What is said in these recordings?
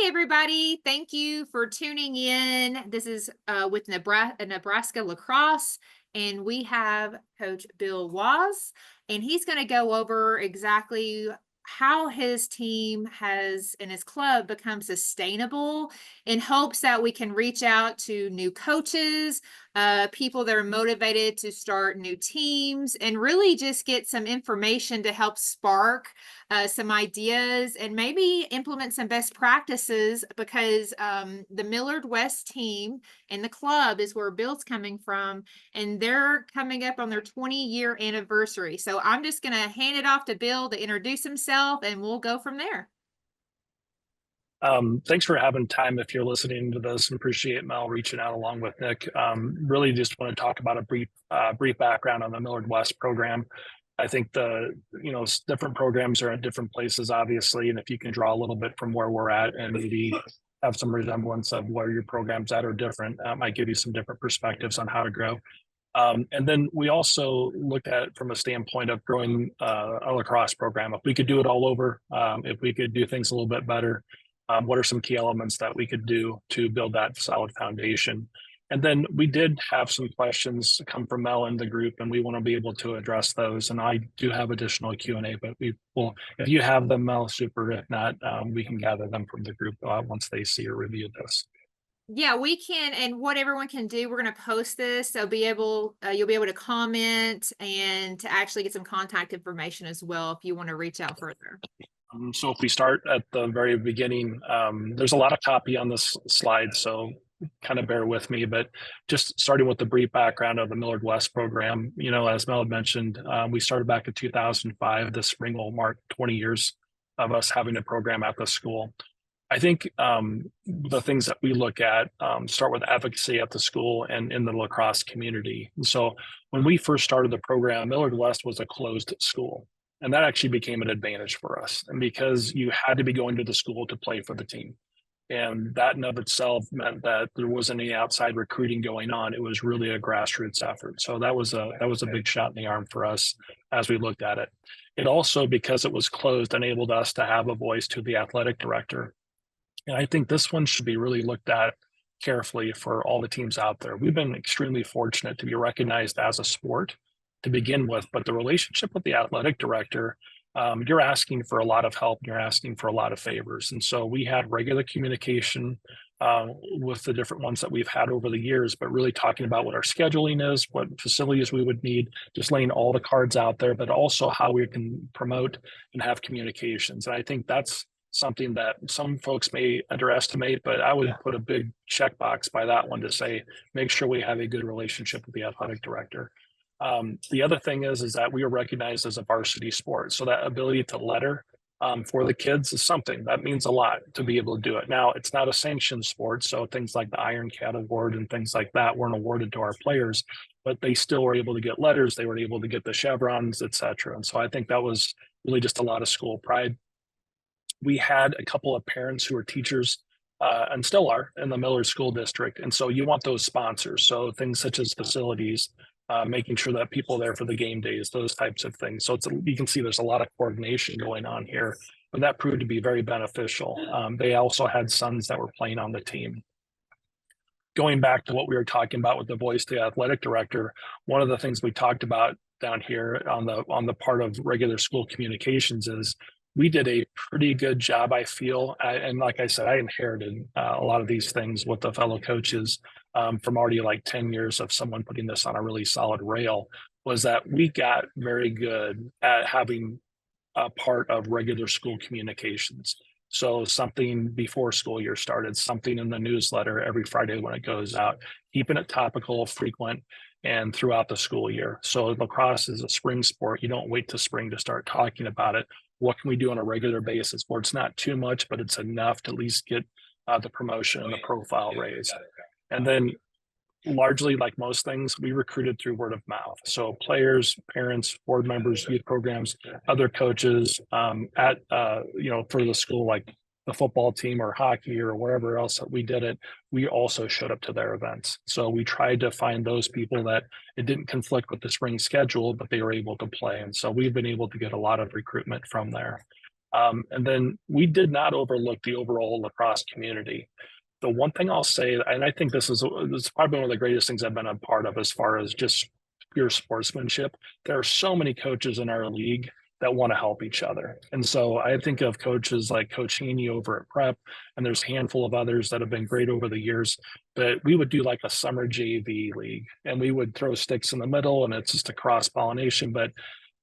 Hi, everybody. Thank you for tuning in. This is with Nebraska Lacrosse, and we have Coach Bill Waz, and he's going to go over exactly how his team has and his club become sustainable in hopes that we can reach out to new coaches, people that are motivated to start new teams, and really just get some information to help spark some ideas and maybe implement some best practices because the Millard West team and the club is where Bill's coming from, and they're coming up on their 20-year anniversary. So I'm just going to hand it off to Bill to introduce himself, and we'll go from there. Thanks for having time if you're listening to this, and appreciate Mel reaching out along with Nick. Really just want to talk about a brief background on the Millard West program. I think different programs are at different places, obviously, and if you can draw a little bit from where we're at and maybe have some resemblance of where your program's at or different, might give you some different perspectives on how to grow. And then we also looked at it from a standpoint of growing a lacrosse program. If we could do it all over, if we could do things a little bit better, what are some key elements that we could do to build that solid foundation? And then we did have some questions come from Mel in the group, and we want to be able to address those. And I do have additional Q&A, but we will, if you have them, Mel, super. If not, we can gather them from the group once they see or review this. Yeah, we can, and what everyone can do, we're going to post this, so you'll be able to comment and to actually get some contact information as well if you want to reach out further. So if we start at the very beginning, there's a lot of copy on this slide, so kind of bear with me, but just starting with the brief background of the Millard West program, as Mel had mentioned, we started back in 2005. This spring will mark 20 years of us having a program at the school. I think the things that we look at start with advocacy at the school and in the lacrosse community. And so when we first started the program, Millard West was a closed school. And that actually became an advantage for us. And because you had to be going to the school to play for the team. And that in of itself meant that there wasn't any outside recruiting going on. It was really a grassroots effort. So that was a big shot in the arm for us as we looked at it. It also, because it was closed, enabled us to have a voice to the athletic director. And I think this one should be really looked at carefully for all the teams out there. We've been extremely fortunate to be recognized as a sport to begin with, but the relationship with the athletic director, you're asking for a lot of help, you're asking for a lot of favors. And so we had regular communication with the different ones that we've had over the years, but really talking about what our scheduling is, what facilities we would need, just laying all the cards out there, but also how we can promote and have communications. And I think that's something that some folks may underestimate, but I would put a big checkbox by that one to say, make sure we have a good relationship with the athletic director. The other thing is that we are recognized as a varsity sport. So that ability to letter for the kids is something that means a lot to be able to do it. Now, it's not a sanctioned sport. So things like the Iron Cat Award and things like that weren't awarded to our players, but they still were able to get letters. They were able to get the chevrons, et cetera. And so I think that was really just a lot of school pride. We had a couple of parents who were teachers and still are in the Millard School District. And so you want those sponsors. So things such as facilities, making sure that people are there for the game days, those types of things. So you can see there's a lot of coordination going on here, but that proved to be very beneficial. They also had sons that were playing on the team. Going back to what we were talking about with the voice to the athletic director, one of the things we talked about down here on the part of regular school communications is we did a pretty good job, I feel. And like I said, I inherited a lot of these things with the fellow coaches from already like 10 years of someone putting this on a really solid rail, was that we got very good at having a part of regular school communications. So something before school year started, something in the newsletter every Friday when it goes out, keeping it topical, frequent, and throughout the school year. So lacrosse is a spring sport. You don't wait to spring to start talking about it. What can we do on a regular basis where it's not too much, but it's enough to at least get the promotion and the profile raised? And then largely, like most things, we recruited through word of mouth. So players, parents, board members, youth programs, other coaches for the school, like the football team or hockey or wherever else that we did it, we also showed up to their events. So we tried to find those people that it didn't conflict with the spring schedule, but they were able to play. And so we've been able to get a lot of recruitment from there. And then we did not overlook the overall lacrosse community. The one thing I'll say, and I think this is probably one of the greatest things I've been a part of as far as just pure sportsmanship. There are so many coaches in our league that want to help each other. And so I think of coaches like Coach Haney over at Prep, and there's a handful of others that have been great over the years. But we would do like a summer JV league, and we would throw sticks in the middle, and it's just a cross pollination. But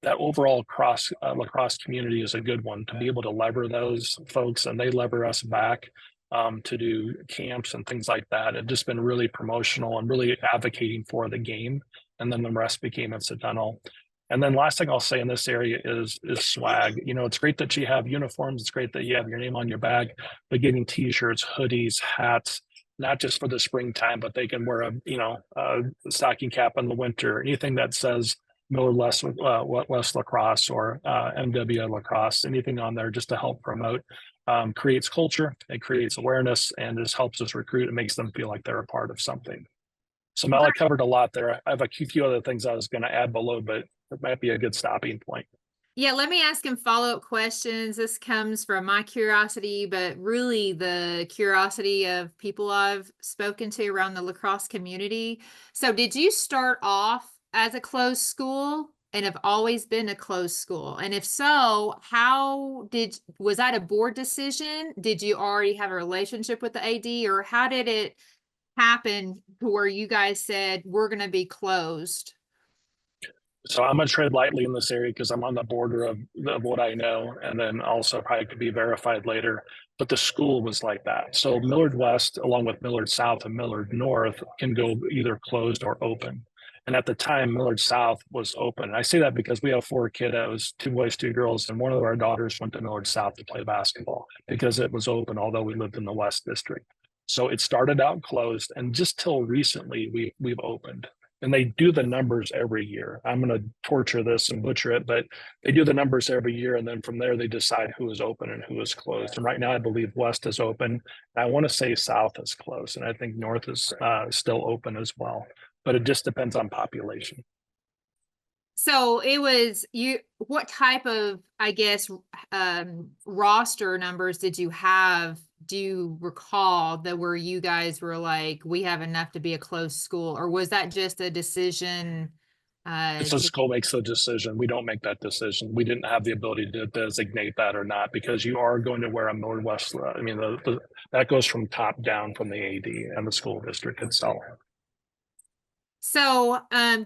that overall cross lacrosse community is a good one to be able to lever those folks, and they lever us back to do camps and things like that. It's just been really promotional and really advocating for the game, and then the rest became incidental. And then last thing I'll say in this area is swag. You know, it's great that you have uniforms. It's great that you have your name on your bag, but getting T-shirts, hoodies, hats, not just for the springtime, but they can wear a stocking cap in the winter. Anything that says Millard West Lacrosse or MW Lacrosse, anything on there just to help promote, creates culture, it creates awareness, and just helps us recruit. It makes them feel like they're a part of something. So Mel, I covered a lot there. I have a few other things I was going to add below, but it might be a good stopping point. Yeah, let me ask him follow-up questions. This comes from my curiosity, but really the curiosity of people I've spoken to around the lacrosse community. So did you start off as a closed school and have always been a closed school? And if so, was that a board decision? Did you already have a relationship with the AD, or how did it happen to where you guys said we're going to be closed? So I'm going to tread lightly in this area because I'm on the border of what I know, and then also probably could be verified later. But the school was like that. So Millard West, along with Millard South and Millard North, can go either closed or open. And at the time, Millard South was open. And I say that because we have 4 kiddos, 2 boys, 2 girls, and one of our daughters went to Millard South to play basketball because it was open, although we lived in the West District. So it started out closed, and just till recently, we've opened. And they do the numbers every year. I'm going to torture this and butcher it, but they do the numbers every year. And then from there, they decide who is open and who is closed. And right now, I believe West is open. I want to say South is closed. And I think North is still open as well. But it just depends on population. So it was what type of, I guess, roster numbers did you have? Do you recall that where you guys were like, we have enough to be a closed school, or was that just a decision? So the school makes the decision. We don't make that decision. We didn't have the ability to designate that or not, because you are going to wear a Millard West. I mean, that goes from top down from the AD and the school district itself. So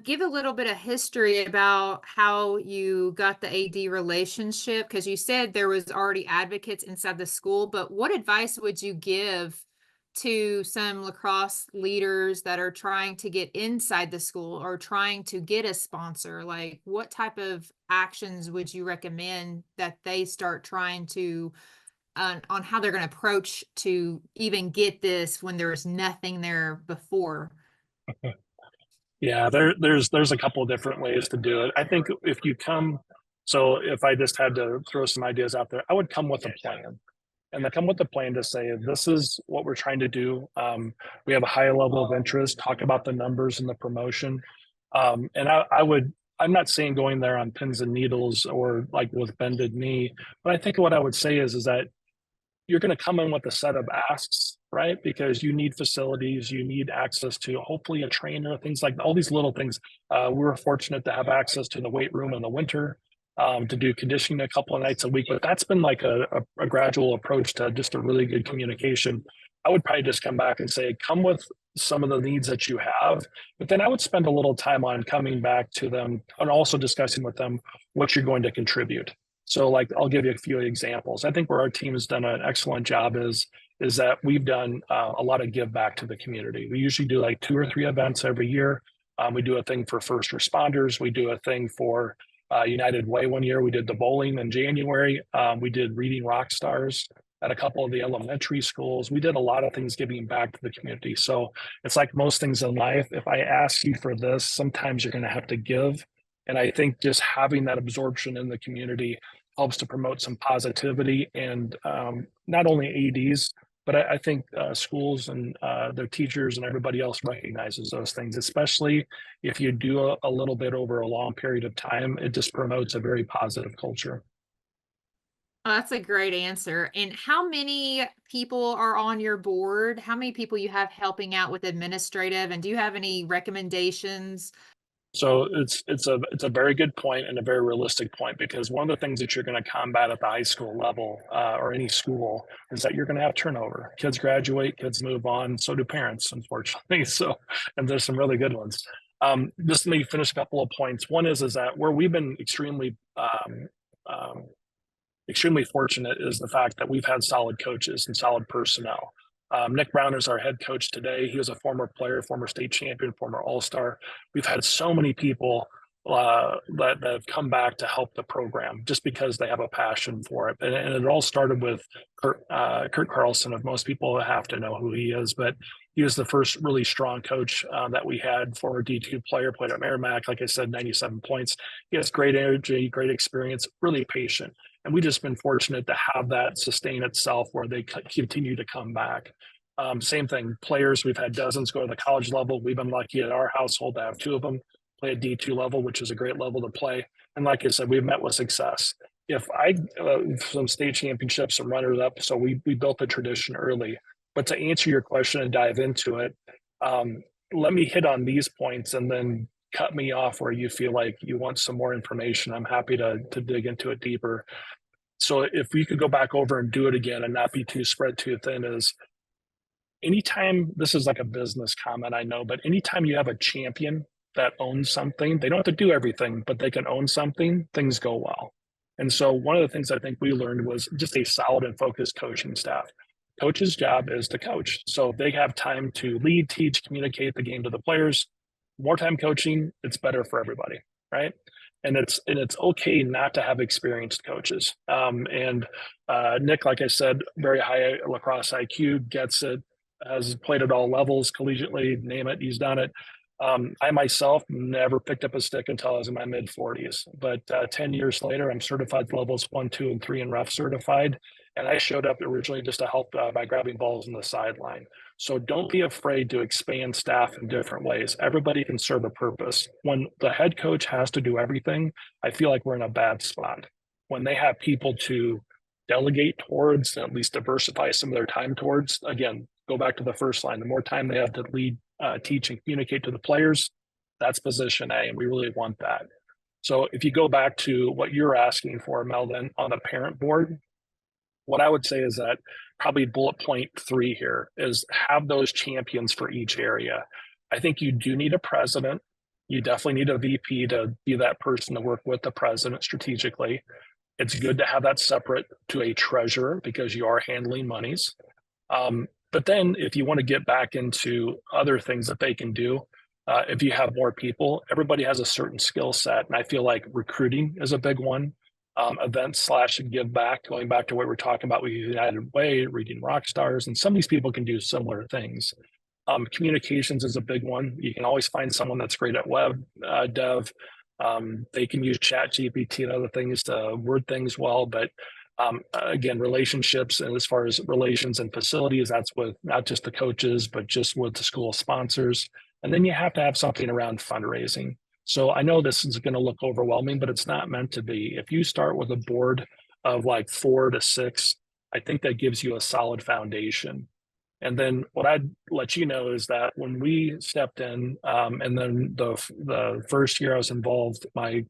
give a little bit of history about how you got the AD relationship, because you said there was already advocates inside the school, but what advice would you give to some lacrosse leaders that are trying to get inside the school or trying to get a sponsor? Like, what type of actions would you recommend that they start trying to on how they're going to approach to even get this when there's nothing there before? Yeah, there's a couple of different ways to do it. I think if you come, so if I just had to throw some ideas out there, I would come with a plan. And then come with a plan to say, this is what we're trying to do. We have a high level of interest, talk about the numbers and the promotion. And I'm not saying going there on pins and needles or like with bended knee, but I think what I would say is that you're going to come in with a set of asks, right? Because you need facilities, you need access to hopefully a trainer, things like all these little things. We were fortunate to have access to the weight room in the winter to do conditioning a couple of nights a week, but that's been like a gradual approach to just a really good communication. I would probably just come back and say, come with some of the needs that you have, but then I would spend a little time on coming back to them and also discussing with them what you're going to contribute. So like, I'll give you a few examples. I think where our team has done an excellent job is that we've done a lot of give back to the community. We usually do like 2 or 3 events every year. We do a thing for first responders. We do a thing for United Way one year. We did the bowling in January. We did Reading Rock Stars at a couple of the elementary schools. We did a lot of things giving back to the community. So it's like most things in life. If I ask you for this, sometimes you're going to have to give. And I think just having that absorption in the community helps to promote some positivity, and not only ADs, but I think schools and their teachers and everybody else recognizes those things, especially if you do a little bit over a long period of time. It just promotes a very positive culture. Oh, that's a great answer. And how many people are on your board? How many people you have helping out with administrative? And do you have any recommendations? So it's a very good point and a very realistic point, because one of the things that you're going to combat at the high school level or any school is that you're going to have turnover. Kids graduate, kids move on, so do parents, unfortunately. So, and there's some really good ones. Just let me finish a couple of points. One is that where we've been um, extremely fortunate is the fact that we've had solid coaches and solid personnel. Nick Brown is our head coach today. He was a former player, former state champion, former All-Star. We've had so many people that have come back to help the program just because they have a passion for it. And it all started with Kurt Carlson. If most people have to know who he is, but he was the first really strong coach that we had, former D2 player, played at Merrimack. Like I said, 97 points. He has great energy, great experience, really patient. And we've just been fortunate to have that sustain itself where they continue to come back. Same thing, players, we've had dozens go to the college level. We've been lucky at our household to have two of them play at D2 level, which is a great level to play. And like I said, we've met with success. If I, some state championships and runners up, so we built the tradition early. But to answer your question and dive into it, let me hit on these points and then cut me off where you feel like you want some more information. I'm happy to dig into it deeper. So if we could go back over and do it again and not be too spread too thin, is anytime, this is like a business comment, I know, but anytime you have a champion that owns something, they don't have to do everything, but they can own something, things go well. And so one of the things I think we learned was just a solid and focused coaching staff. Coach's job is to coach. So if they have time to lead, teach, communicate the game to the players, more time coaching, it's better for everybody, right? And it's okay not to have experienced coaches. Nick, like I said, very high lacrosse IQ, gets it, has played at all levels, collegiately, name it, he's done it. I myself never picked up a stick until I was in my mid 40s, but 10 years later, I'm certified levels 1, 2, and 3 and ref certified. And I showed up originally just to help by grabbing balls on the sideline. So don't be afraid to expand staff in different ways. Everybody can serve a purpose. When the head coach has to do everything, I feel like we're in a bad spot. When they have people to delegate towards, at least diversify some of their time towards, again, go back to the first line, the more time they have to lead, teach, and communicate to the players, that's position A, and we really want that. So if you go back to what you're asking for, Melvin, on the parent board, what I would say is that probably bullet point 3 here is have those champions for each area. I think you do need a president. You definitely need a VP to be that person to work with the president strategically. It's good to have that separate to a treasurer because you are handling monies. But then if you want to get back into other things that they can do, if you have more people, everybody has a certain skill set. And I feel like recruiting is a big one. Events / give back, going back to what we're talking about with United Way, reading rock stars, and some of these people can do similar things. Communications is a big one. You can always find someone that's great at web dev. They can use chat GPT and other things to word things well, but again, relationships, and as far as relations and facilities, that's with not just the coaches, but just with the school sponsors. And then you have to have something around fundraising. So I know this is going to look overwhelming, but it's not meant to be. If you start with a board of like 4 to 6, I think that gives you a solid foundation. And then what I'd let you know is that when we stepped in, and then the first year I was involved, my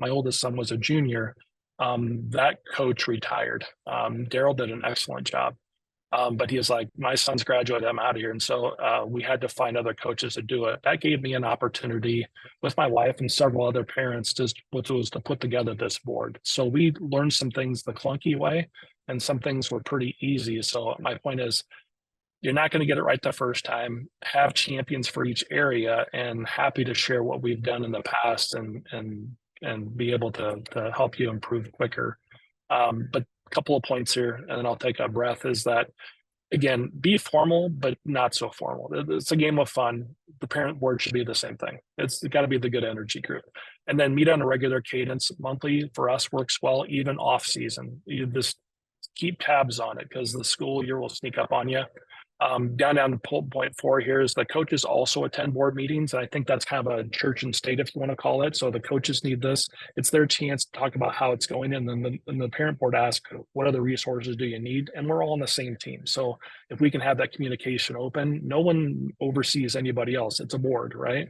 oldest son was a junior. That coach retired. Daryl did an excellent job. But he was like, my son's graduated, I'm out of here. And so we had to find other coaches to do it. That gave me an opportunity with my wife and several other parents to put together this board. So we learned some things the clunky way, and some things were pretty easy. So my point is, you're not going to get it right the first time. Have champions for each area, and happy to share what we've done in the past and be able to help you improve quicker. But a couple of points here, and then I'll take a breath, is that, again, be formal, but not so formal. It's a game of fun. The parent board should be the same thing. It's got to be the good energy group. And then meet on a regular cadence. Monthly for us works well, even off season. You just keep tabs on it because the school year will sneak up on you. Down to point four here is the coaches also attend board meetings. And I think that's kind of a church and state, if you want to call it. So the coaches need this. It's their chance to talk about how it's going. And then the parent board asks, what other resources do you need? And we're all on the same team. So if we can have that communication open, no one oversees anybody else. It's a board, right?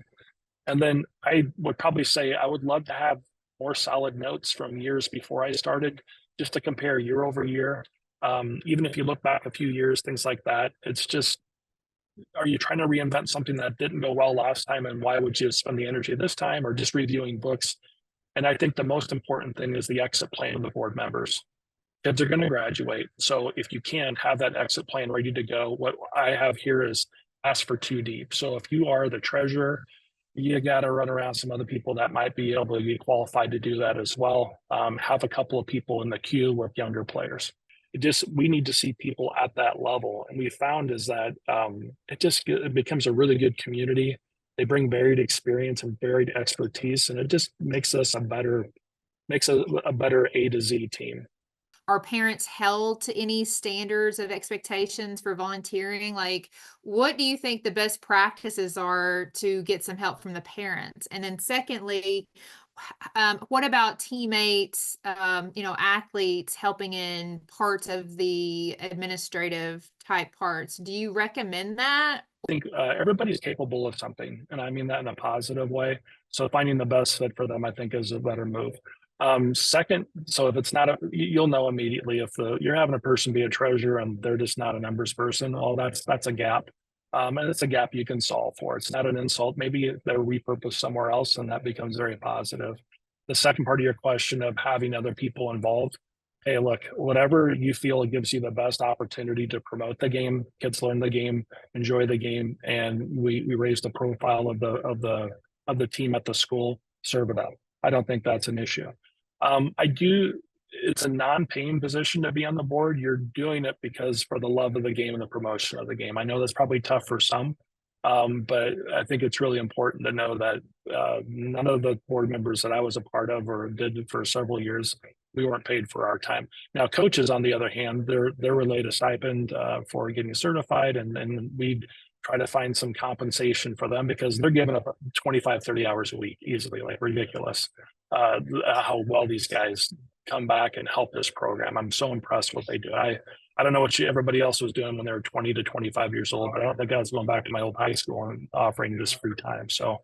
And then I would probably say I would love to have more solid notes from years before I started, just to compare year over year. Even if you look back a few years, things like that, it's just, are you trying to reinvent something that didn't go well last time? And why would you spend the energy this time, or just reviewing books? And I think the most important thing is the exit plan of the board members. Kids are going to graduate. So if you can have that exit plan ready to go, what I have here is ask for 2 deep. So if you are the treasurer, you got to run around some other people that might be able to be qualified to do that as well. Have a couple of people in the queue with younger players. We need to see people at that level. And we found is that it becomes a really good community. They bring varied experience and varied expertise, and it just makes us a better A to Z team. Are parents held to any standards of expectations for volunteering? Like, what do you think the best practices are to get some help from the parents? And then secondly, what about teammates, athletes helping in parts of the administrative type parts? Do you recommend that? I think everybody's capable of something, and I mean that in a positive way. So finding the best fit for them, I think, is a better move. Second, so if it's not you'll know immediately if you're having a person be a treasurer and they're just not a numbers person. Oh, that's a gap, and it's a gap you can solve for. It's not an insult. Maybe they're repurposed somewhere else, and that becomes very positive. The second part of your question of having other people involved. Hey, look, whatever you feel gives you the best opportunity to promote the game, kids learn the game, enjoy the game, and we raise the profile of the team at the school. Serve it up. I don't think that's an issue. It's a non-paying position to be on the board. You're doing it because for the love of the game and the promotion of the game. I know that's probably tough for some, but I think it's really important to know that none of the board members that I was a part of or did for several years, we weren't paid for our time. Now, coaches, on the other hand, they're relayed a stipend for getting certified, and we try to find some compensation for them because they're giving up 25, 30 hours a week easily, like ridiculous. How well these guys come back and help this program. I'm so impressed what they do. I don't know what everybody else was doing when they were 20 to 25 years old, but I don't think I was going back to my old high school and offering this free time. So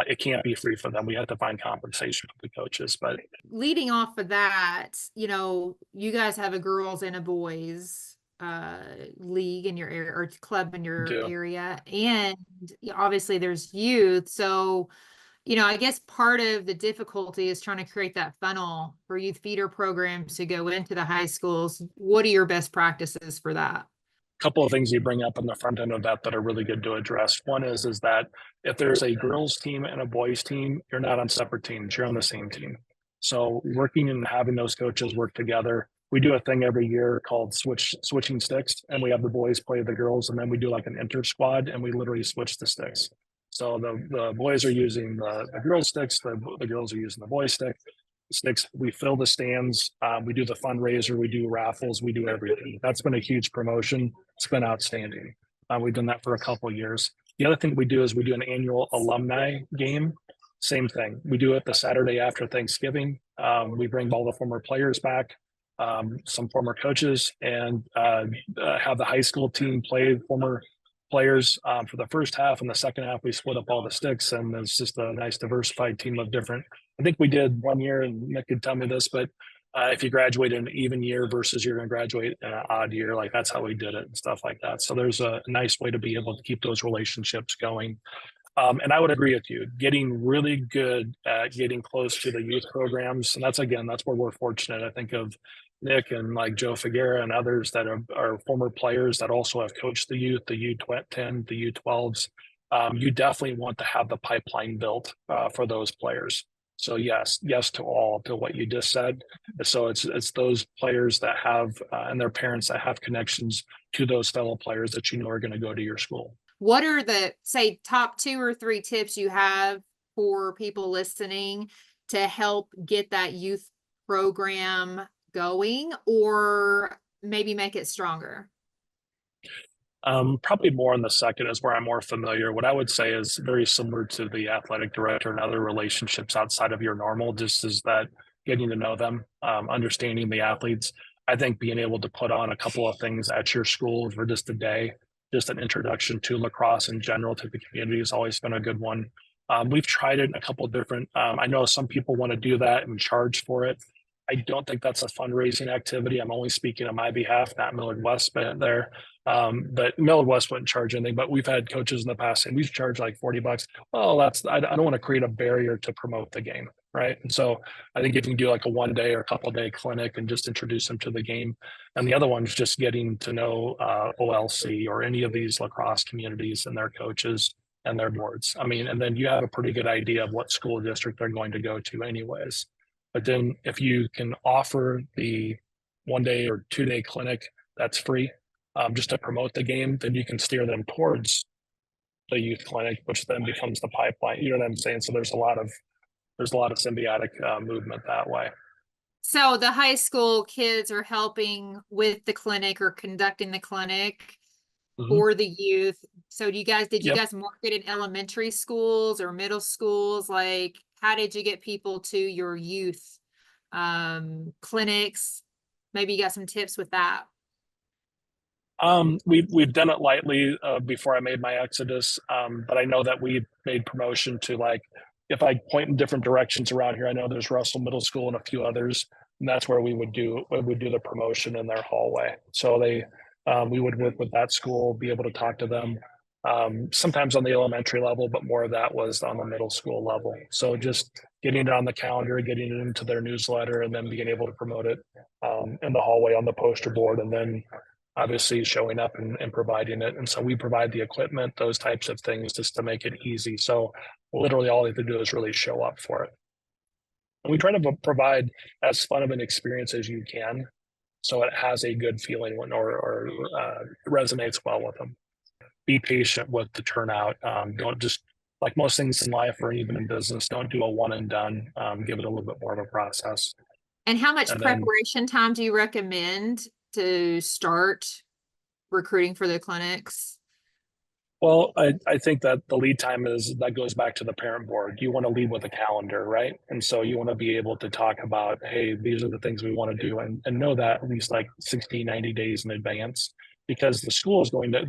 it can't be free for them. We have to find compensation for the coaches. But leading off of that, you guys have a girls and a boys league in your area or club in your area, and obviously there's youth. So I guess part of the difficulty is trying to create that funnel for youth feeder programs to go into the high schools. What are your best practices for that? Couple of things you bring up on the front end of that are really good to address. One is that if there's a girls team and a boys team, you're not on separate teams, you're on the same team. So working and having those coaches work together. We do a thing every year called switching sticks, and we have the boys play the girls, and then we do like an inter squad, and we literally switch the sticks. So the boys are using the girls sticks, the girls are using the boys sticks. We fill the stands. We do the fundraiser. We do raffles. We do everything. That's been a huge promotion. It's been outstanding. We've done that for a couple of years. The other thing we do is we do an annual alumni game. Same thing. We do it the Saturday after Thanksgiving. We bring all the former players back, some former coaches, and have the high school team play former players for the first half. And the second half, we split up all the sticks, and it's just a nice diversified team of different. I think we did one year, and Nick could tell me this, but if you graduate in an even year versus you're going to graduate in an odd year, like that's how we did it and stuff like that. So there's a nice way to be able to keep those relationships going. And I would agree with you, getting really good at getting close to the youth programs. And that's where we're fortunate. I think of Nick and like Joe Figuera and others that are former players that also have coached the youth, the U10, the U12s. You definitely want to have the pipeline built for those players. So yes to all to what you just said. So it's those players that have and their parents that have connections to those fellow players that are going to go to your school. What are the, say, top 2 or 3 tips you have for people listening to help get that youth program going, or maybe make it stronger? Probably more in the second is where I'm more familiar. What I would say is very similar to the athletic director and other relationships outside of your normal, just is that getting to know them, understanding the athletes. I think being able to put on a couple of things at your school for just a day, just an introduction to lacrosse in general to the community has always been a good one. We've tried it in a couple of different, I know some people want to do that and charge for it. I don't think that's a fundraising activity. I'm only speaking on my behalf, not Millard West there. But Millard West wouldn't charge anything, but we've had coaches in the past and we've charged like $40. Oh, I don't want to create a barrier to promote the game. Right. And so I think if you can do like a 1 day or a couple day clinic and just introduce them to the game. And the other one is just getting to know OLC or any of these lacrosse communities and their coaches and their boards. I mean, and then you have a pretty good idea of what school district they're going to go to anyways. But then if you can offer the 1 day or 2 day clinic that's free, just to promote the game, then you can steer them towards the youth clinic, which then becomes the pipeline. You know what I'm saying? So there's a lot of symbiotic movement that way. So the high school kids are helping with the clinic or conducting the clinic Mm-hmm. for the youth. So did you Yep. guys market in elementary schools or middle schools? Like, how did you get people to your youth clinics? Maybe you got some tips with that. We've done it lightly before I made my exodus, but I know that we made promotion to like if I point in different directions around here. I know there's Russell Middle School and a few others, and that's where we would do the promotion in their hallway. So we would work with that school, be able to talk to them. Sometimes on the elementary level, but more of that was on the middle school level. So just getting it on the calendar, getting it into their newsletter, and then being able to promote it in the hallway on the poster board, and then obviously showing up and providing it. And so we provide the equipment, those types of things just to make it easy. So literally all you have to do is really show up for it. And we try to provide as fun of an experience as you can so it has a good feeling or resonates well with them. Be patient with the turnout. Don't just, like most things in life or even in business, don't do a one and done. Give it a little bit more of a process. And how much And then preparation time do you recommend to start recruiting for the clinics? Well, I think that the lead time that goes back to the parent board. You want to lead with a calendar, right? And so you want to be able to talk about, hey, these are the things we want to do and know that at least like 60, 90 days in advance because the school is going to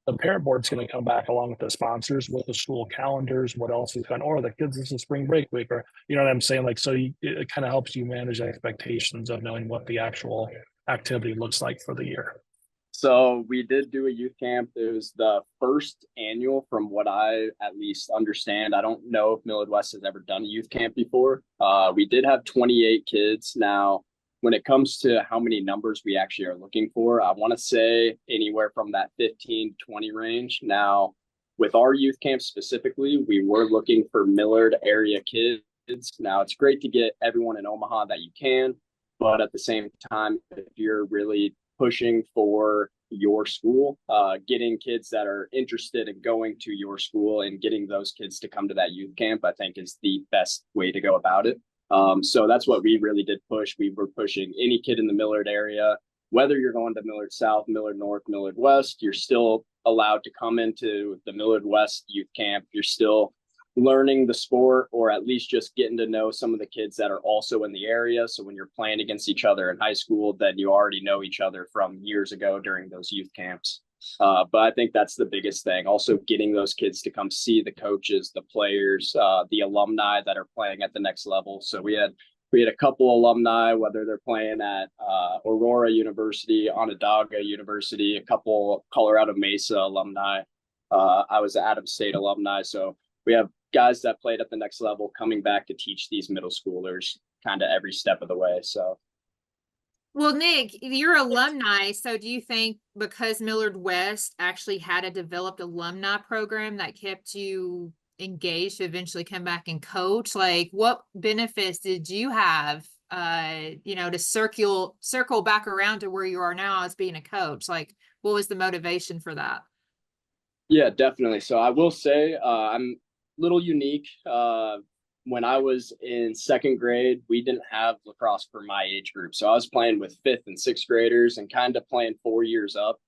the parent board's going to come back along with the sponsors with the school calendars, what else is going on, or the kids, this is spring break week, or you know what I'm saying? Like, so it kind of helps you manage expectations of knowing what the actual activity looks like for the year. So we did do a youth camp. It was the first annual from what I at least understand. I don't know if Millard West has ever done a youth camp before. We did have 28 kids. Now, when it comes to how many numbers we actually are looking for, I want to say anywhere from that 15 to 20 range. Now, with our youth camp specifically, we were looking for Millard area kids. Now, it's great to get everyone in Omaha that you can, but at the same time, if you're really pushing for your school, getting kids that are interested in going to your school and getting those kids to come to that youth camp, I think is the best way to go about it. So that's what we really did push. We were pushing any kid in the Millard area, whether you're going to Millard South, Millard North, Millard West, you're still allowed to come into the Millard West youth camp. You're still learning the sport, or at least just getting to know some of the kids that are also in the area. So when you're playing against each other in high school, then you already know each other from years ago during those youth camps. But I think that's the biggest thing. Also getting those kids to come see the coaches, the players, the alumni that are playing at the next level. So we had a couple alumni, whether they're playing at Aurora University, Onondaga University, a couple Colorado Mesa alumni. I was an Adams State alumni. So we have guys that played at the next level coming back to teach these middle schoolers kind of every step of the way. So, well, Nick, you're alumni. So do you think because Millard West actually had a developed alumni program that kept you engaged to eventually come back and coach? Like, what benefits did you have, to circle back around to where you are now as being a coach? Like, what was the motivation for that? yeah, definitely. So I will say I'm little unique. When I was in second grade, we didn't have lacrosse for my age group. So I was playing with fifth and sixth graders and kind of playing 4 years up.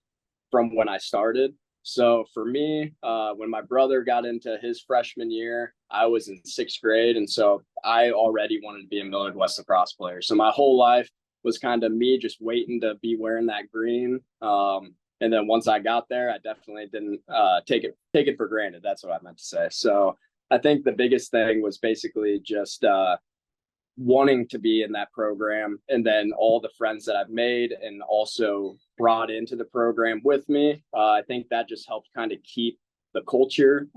from when I started. So for me, when my brother got into his freshman year, I was in 6th grade. And so I already wanted to be a Millard West lacrosse player. So my whole life was kind of me just waiting to be wearing that green. And then once I got there, I definitely didn't take it for granted. That's what I meant to say. So I think the biggest thing was basically just wanting to be in that program, and then all the friends that I've made and also brought into the program with me. I think that just helped kind of keep the culture.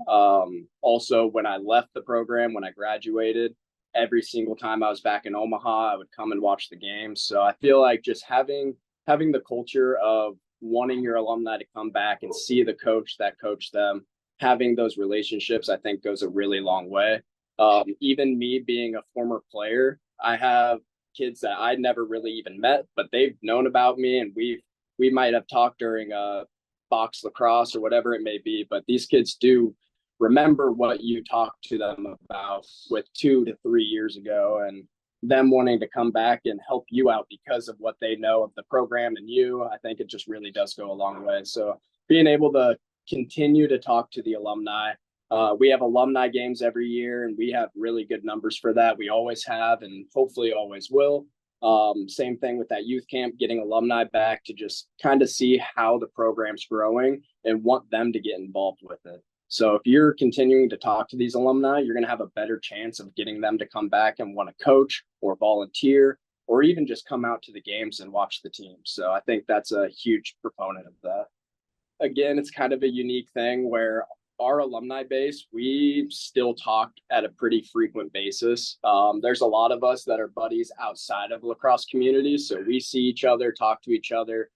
Also, when I left the program, when I graduated, every single time I was back in Omaha, I would come and watch the games. So I feel like just having the culture of wanting your alumni to come back and see the coach that coached them, having those relationships, I think goes a really long way. Even me being a former player, I have kids that I never really even met, but they've known about me, and we might have talked during a box lacrosse or whatever it may be, but these kids do remember what you talked to them about with 2 to 3 years ago, and them wanting to come back and help you out because of what they know of the program and you. I think it just really does go a long way. So being able to continue to talk to the alumni. We have alumni games every year, and we have really good numbers for that. We always have, and hopefully always will. Same thing with that youth camp, getting alumni back to just kind of see how the program's growing and want them to get involved with it. So if you're continuing to talk to these alumni, you're going to have a better chance of getting them to come back and want to coach or volunteer, or even just come out to the games and watch the team. So I think that's a huge proponent of that. Again, it's kind of a unique thing where our alumni base, we still talk at a pretty frequent basis. There's a lot of us that are buddies outside of lacrosse communities. So we see each other, talk to each other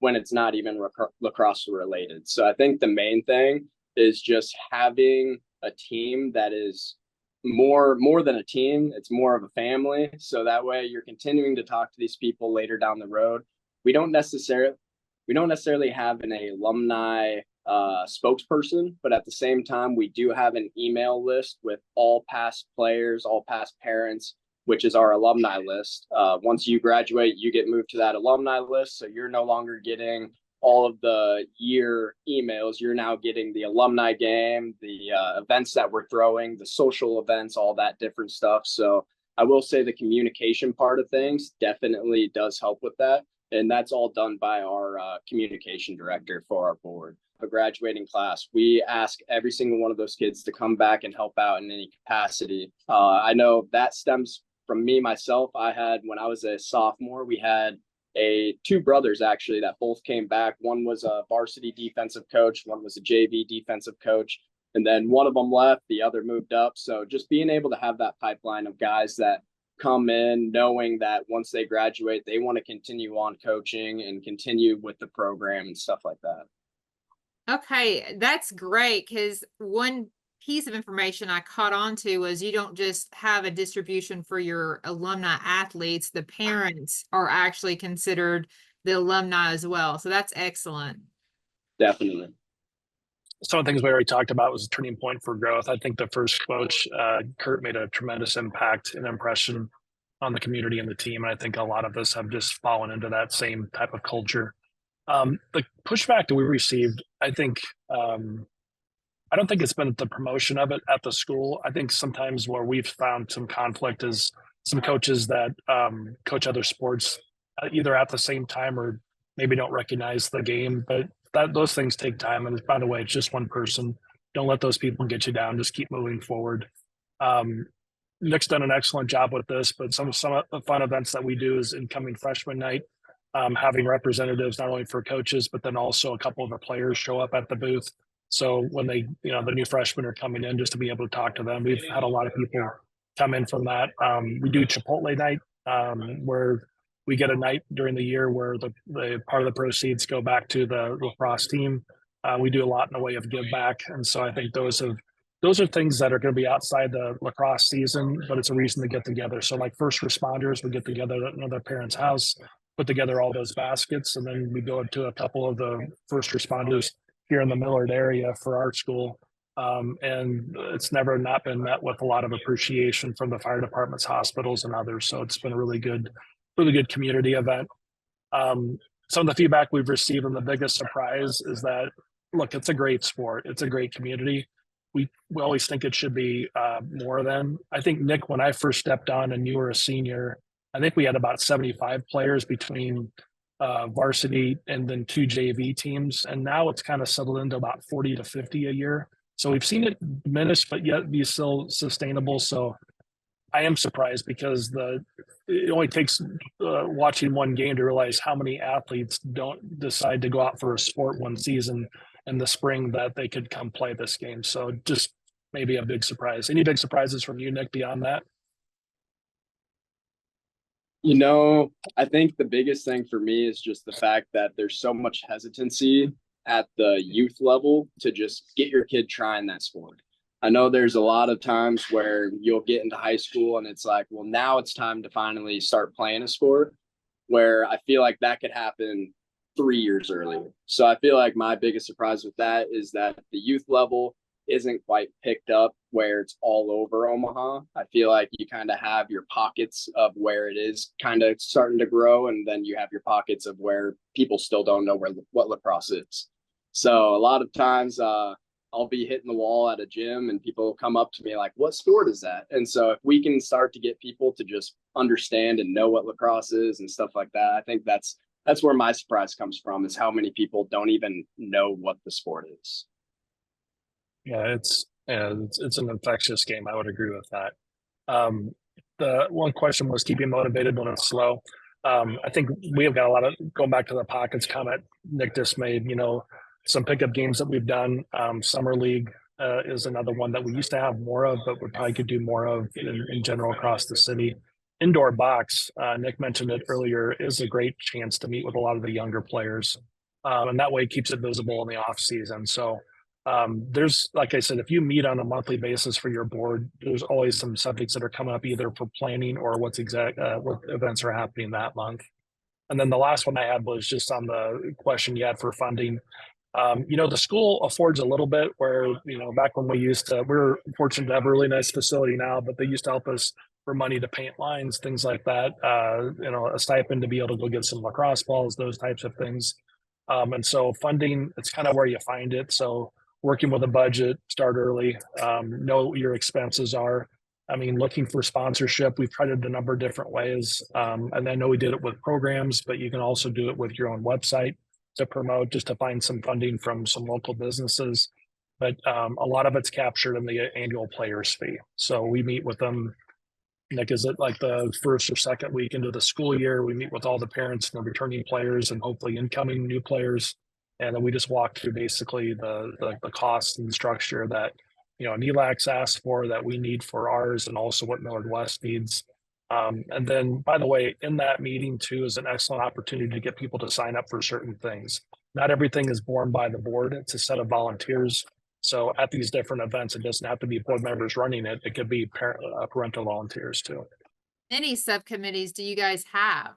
when it's not even lacrosse related. So I think the main thing is just having a team that is more than a team. It's more of a family. So that way you're continuing to talk to these people later down the road. We don't necessarily have an alumni spokesperson, but at the same time, we do have an email list with all past players, all past parents, which is our alumni list. Once you graduate, you get moved to that alumni list. So you're no longer getting all of the year emails. You're now getting the alumni game, the events that we're throwing, the social events, all that different stuff. So I will say the communication part of things definitely does help with that. And that's all done by our communication director for our board. A graduating class, we ask every single one of those kids to come back and help out in any capacity. I know that stems from me myself. I had, when I was a sophomore, we had two brothers actually that both came back. One was a varsity defensive coach, one was a JV defensive coach, and then one of them left, the other moved up. So just being able to have that pipeline of guys that come in knowing that once they graduate, they want to continue on coaching and continue with the program and stuff like that. Okay, that's great, because one piece of information I caught on to was you don't just have a distribution for your alumni athletes, the parents are actually considered the alumni as well. So that's excellent. Definitely. Some of the things we already talked about was a turning point for growth. I think the first coach, Kurt, made a tremendous impact and impression on the community and the team. And I think a lot of us have just fallen into that same type of culture. The pushback that we received, I think, I don't think it's been the promotion of it at the school. I think sometimes where we've found some conflict is some coaches that coach other sports either at the same time or maybe don't recognize the game, but those things take time. And by the way, it's just one person. Don't let those people get you down. Just keep moving forward. Nick's done an excellent job with this, but some of the fun events that we do is incoming freshman night, having representatives not only for coaches, but then also a couple of the players show up at the booth. So when they, the new freshmen are coming in, just to be able to talk to them, we've had a lot of people come in from that. We do Chipotle night, where we get a night during the year where the part of the proceeds go back to the lacrosse team. We do a lot in the way of give back. And so I think those are things that are going to be outside the lacrosse season, but it's a reason to get together. So like first responders, we get together at another parent's house, put together all those baskets, and then we go to a couple of the first responders here in the Millard area for our school. And it's never not been met with a lot of appreciation from the fire departments, hospitals, and others. So it's been a really good community event. some of the feedback we've received and the biggest surprise is that, look, it's a great sport. It's a great community. We always think it should be more than. I think, Nick, when I first stepped on and you were a senior, I think we had about 75 players between varsity and then 2 JV teams. And now it's kind of settled into about 40 to 50 a year. So we've seen it diminish, but yet be still sustainable. So I am surprised because it only takes watching one game to realize how many athletes don't decide to go out for a sport one season in the spring that they could come play this game. So just maybe a big surprise. Any big surprises from you, Nick, beyond that? I think the biggest thing for me is just the fact that there's so much hesitancy at the youth level to just get your kid trying that sport. I know there's a lot of times where you'll get into high school and it's like, well, now it's time to finally start playing a sport, where I feel like that could happen 3 years earlier. So I feel like my biggest surprise with that is that the youth level isn't quite picked up where it's all over Omaha. I feel like you kind of have your pockets of where it is kind of starting to grow, and then you have your pockets of where people still don't know what lacrosse is. So a lot of times I'll be hitting the wall at a gym and people come up to me like, what sport is that? And so if we can start to get people to just understand and know what lacrosse is and stuff like that, I think that's where my surprise comes from, is how many people don't even know what the sport is. Yeah, it's an infectious game. I would agree with that. The one question was keeping motivated when it's slow. I think we have got a lot of, going back to the pockets comment Nick just made, some pickup games that we've done. Summer League is another one that we used to have more of, but we probably could do more of in general across the city. Indoor box, Nick mentioned it earlier, is a great chance to meet with a lot of the younger players. And that way it keeps it visible in the off season. So there's, like I said, if you meet on a monthly basis for your board, there's always some subjects that are coming up either for planning or what events are happening that month. And then the last one I had was just on the question you had for funding. The school affords a little bit where, back when we're fortunate to have a really nice facility now, but they used to help us for money to paint lines, things like that, a stipend to be able to go get some lacrosse balls, those types of things. And so funding, it's kind of where you find it. So working with a budget, start early, know what your expenses are. I mean, looking for sponsorship, we've tried it a number of different ways. And I know we did it with programs, but you can also do it with your own website to promote, just to find some funding from some local businesses. But a lot of it's captured in the annual players fee. So we meet with them, Nick, is it like the first or second week into the school year? We meet with all the parents and the returning players and hopefully incoming new players. And then we just walk through basically the cost and structure that, NELAC's asked for, that we need for ours, and also what Millard West needs. And then, by the way, in that meeting too is an excellent opportunity to get people to sign up for certain things. Not everything is borne by the board. It's a set of volunteers. So at these different events, it doesn't have to be board members running it. It could be parental volunteers too. Any subcommittees do you guys have?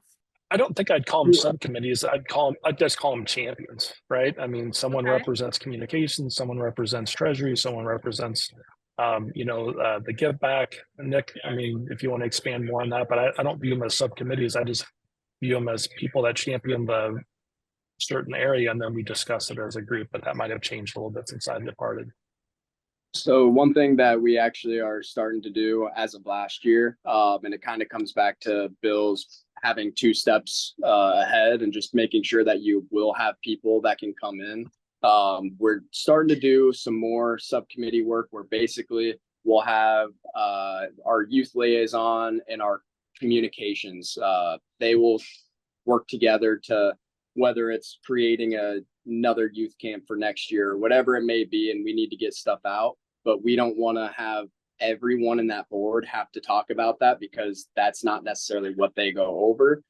I don't think I'd call them subcommittees. I'd just call them champions, right? I mean, someone represents communications, someone represents treasury, someone represents, the give back. Nick, I mean, if you want to expand more on that, but I don't view them as subcommittees. I just view them as people that champion the certain area, and then we discuss it as a group. But that might have changed a little bit since I departed. So one thing that we actually are starting to do as of last year, and it kind of comes back to Bill's having 2 steps ahead and just making sure that you will have people that can come in. We're starting to do some more subcommittee work where basically we'll have our youth liaison and our communications. They will work together to, whether it's creating another youth camp for next year or whatever it may be, and we need to get stuff out, but we don't want to have everyone in that board have to talk about that, because that's not necessarily what they go over.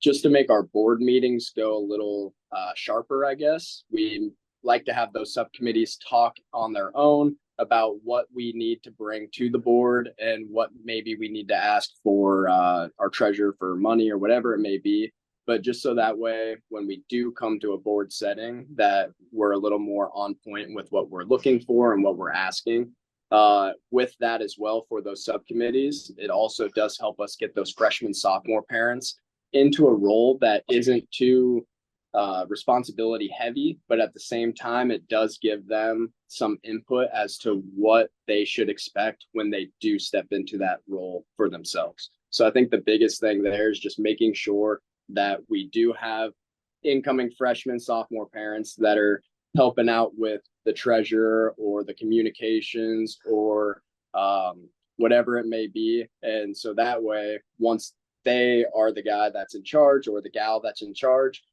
Just to make our board meetings go a little sharper, I guess, we like to have those subcommittees talk on their own about what we need to bring to the board and what maybe we need to ask for our treasurer for money or whatever it may be. But just so that way, when we do come to a board setting, that we're a little more on point with what we're looking for and what we're asking. With that as well, for those subcommittees, it also does help us get those freshman, sophomore parents into a role that isn't too responsibility heavy, but at the same time, it does give them some input as to what they should expect when they do step into that role for themselves. So I think the biggest thing there is just making sure that we do have incoming freshmen, sophomore parents that are helping out with the treasurer or the communications or whatever it may be. And so that way, once they are the guy that's in charge or the gal that's in charge,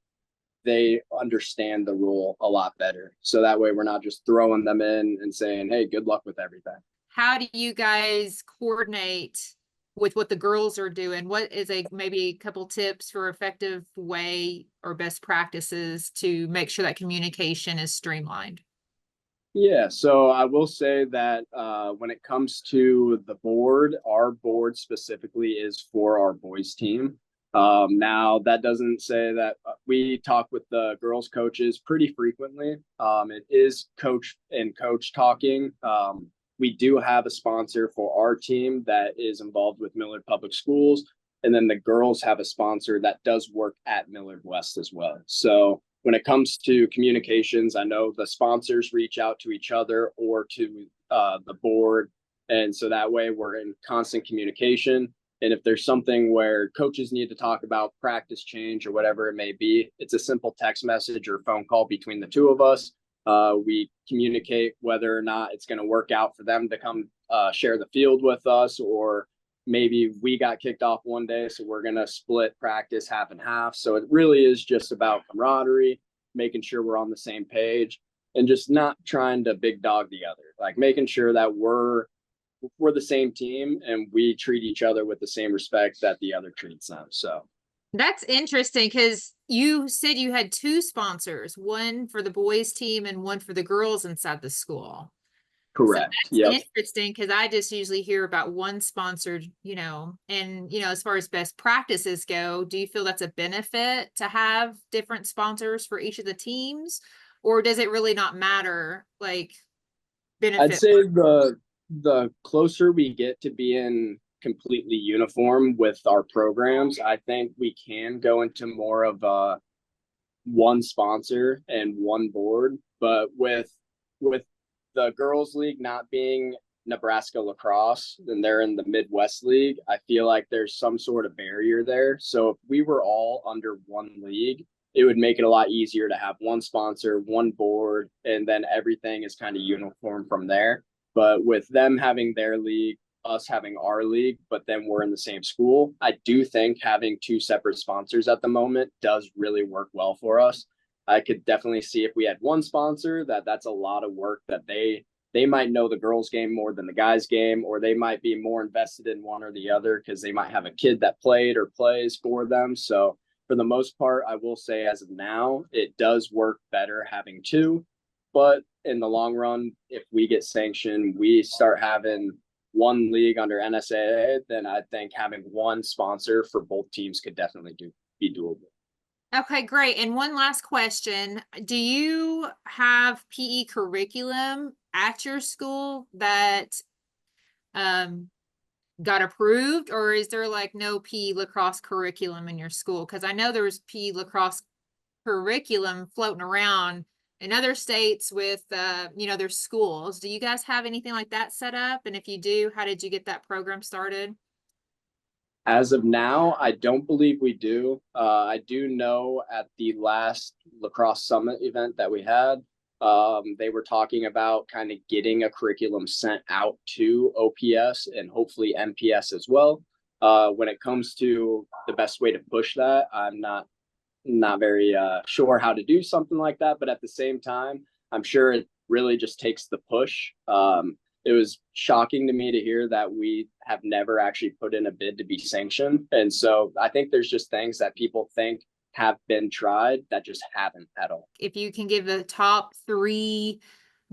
they understand the role a lot better. So that way we're not just throwing them in and saying, hey, good luck with everything. How do you guys coordinate with what the girls are doing? What is maybe a couple tips for effective way or best practices to make sure that communication is streamlined? Yeah, so I will say that when it comes to the board, our board specifically is for our boys team. Now that doesn't say that we talk with the girls coaches pretty frequently. It is coach and coach talking. We do have a sponsor for our team that is involved with Millard Public Schools. And then the girls have a sponsor that does work at Millard West as well. So when it comes to communications, I know the sponsors reach out to each other or to the board. And so that way we're in constant communication. And if there's something where coaches need to talk about practice change or whatever it may be, it's a simple text message or phone call between the two of us. We communicate whether or not it's going to work out for them to come share the field with us, or maybe we got kicked off one day, so we're going to split practice half and half. So it really is just about camaraderie, making sure we're on the same page, and just not trying to big dog the other, like making sure that we're the same team and we treat each other with the same respect that the other treats them. So that's interesting because you said you had two sponsors, one for the boys team and one for the girls inside the school. correct. So that's interesting because I just usually hear about one sponsored, and as far as best practices go, do you feel that's a benefit to have different sponsors for each of the teams, or does it really not matter? Like benefit? I'd say the closer we get to being completely uniform with our programs, I think we can go into more of a one sponsor and one board. But with the girls league not being Nebraska lacrosse, and they're in the Midwest League, I feel like there's some sort of barrier there. So if we were all under one league, it would make it a lot easier to have one sponsor, one board, and then everything is kind of uniform from there. But with them having their league, us having our league, but then we're in the same school, I do think having two separate sponsors at the moment does really work well for us. I could definitely see if we had one sponsor, that's a lot of work that they might know the girls game more than the guys game, or they might be more invested in one or the other because they might have a kid that played or plays for them. So for the most part, I will say as of now, it does work better having two. But in the long run, if we get sanctioned, we start having one league under NSAA, then I think having one sponsor for both teams could definitely be doable. Okay, great. And one last question. Do you have PE curriculum at your school that got approved, or is there like no PE lacrosse curriculum in your school? Because I know there's PE lacrosse curriculum floating around in other states with their schools. Do you guys have anything like that set up? And if you do, how did you get that program started? As of now, I don't believe we do. I do know at the last lacrosse summit event that we had, they were talking about kind of getting a curriculum sent out to OPS and hopefully MPS as well. When it comes to the best way to push that, I'm not very sure how to do something like that, but at the same time, I'm sure it really just takes the push. It was shocking to me to hear that we have never actually put in a bid to be sanctioned. And so I think there's just things that people think have been tried that just haven't at all. If you can give the top 3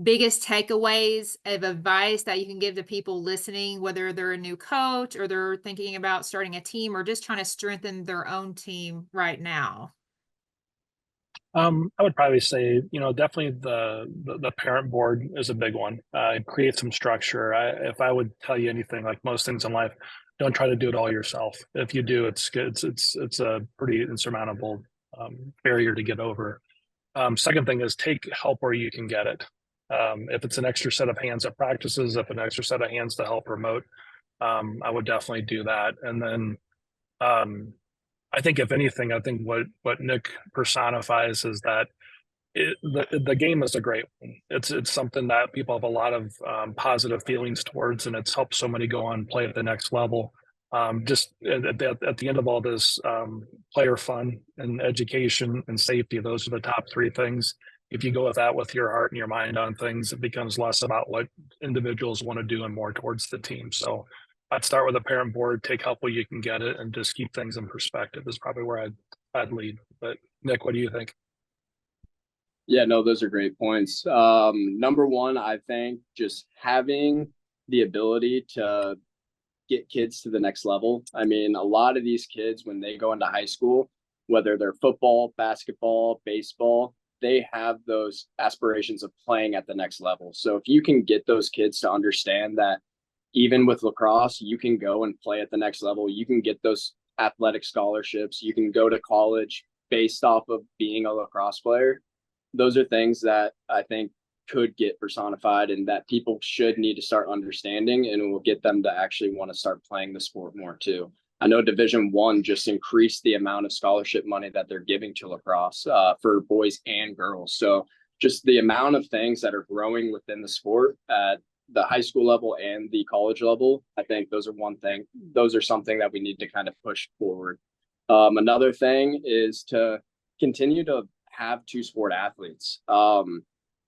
biggest takeaways of advice that you can give to people listening, whether they're a new coach or they're thinking about starting a team or just trying to strengthen their own team right now. I would probably say, definitely the parent board is a big one. Create some structure. If I would tell you anything, like most things in life, don't try to do it all yourself. If you do, it's a pretty insurmountable barrier to get over. Second thing is take help where you can get it. If it's an extra set of hands at practices, if an extra set of hands to help remote, I would definitely do that. And then I think if anything, I think what Nick personifies is that the game is a great one. It's something that people have a lot of positive feelings towards, and it's helped so many go on and play at the next level. Just at the end of all this, player fun and education and safety, those are the top three things. If you go with that with your heart and your mind on things, it becomes less about what individuals want to do and more towards the team. So I'd start with a parent board, take help where you can get it, and just keep things in perspective is probably where I'd lead. But Nick, what do you think? Yeah, no, those are great points. Number one, I think just having the ability to get kids to the next level. I mean, a lot of these kids, when they go into high school, whether they're football, basketball, baseball, they have those aspirations of playing at the next level. So if you can get those kids to understand that even with lacrosse, you can go and play at the next level, you can get those athletic scholarships, you can go to college based off of being a lacrosse player. Those are things that I think could get personified and that people should need to start understanding, and it will get them to actually want to start playing the sport more too. I know Division I just increased the amount of scholarship money that they're giving to lacrosse for boys and girls. So just the amount of things that are growing within the sport at the high school level and the college level, I think those are something that we need to kind of push forward. Another thing is to continue to have two-sport athletes.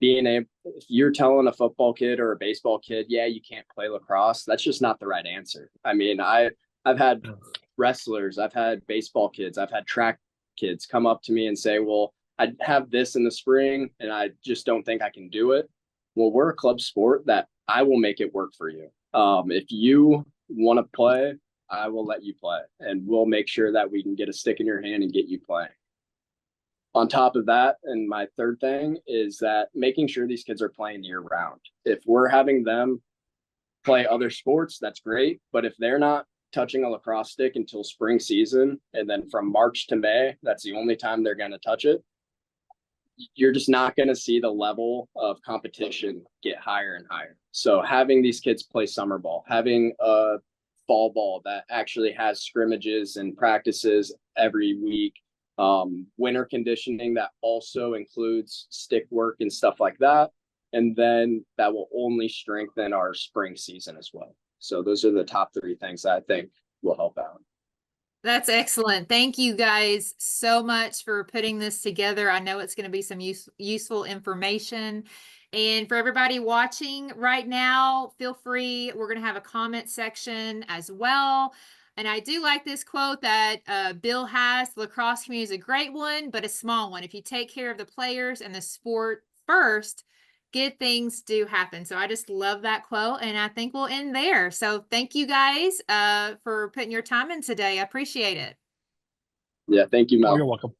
If you're telling a football kid or a baseball kid, yeah, you can't play lacrosse, that's just not the right answer. I mean, I've had wrestlers, I've had baseball kids, I've had track kids come up to me and say, well, I have this in the spring and I just don't think I can do it. Well, we're a club sport that I will make it work for you. If you want to play, I will let you play, and we'll make sure that we can get a stick in your hand and get you playing. On top of that, and my third thing is that making sure these kids are playing year round. If we're having them play other sports, that's great. But if they're not touching a lacrosse stick until spring season, and then from March to May, that's the only time they're going to touch it, you're just not going to see the level of competition get higher and higher. So having these kids play summer ball, having a fall ball that actually has scrimmages and practices every week, winter conditioning that also includes stick work and stuff like that. And then that will only strengthen our spring season as well. So those are the top three things that I think will help out. That's excellent. Thank you guys so much for putting this together. I know it's going to be some useful information. And for everybody watching right now, feel free. We're going to have a comment section as well. And I do like this quote that Bill has: the lacrosse community is a great one, but a small one. If you take care of the players and the sport first, good things do happen. So I just love that quote, and I think we'll end there. So thank you guys for putting your time in today. I appreciate it. Yeah, thank you, Mel. Oh, you're welcome.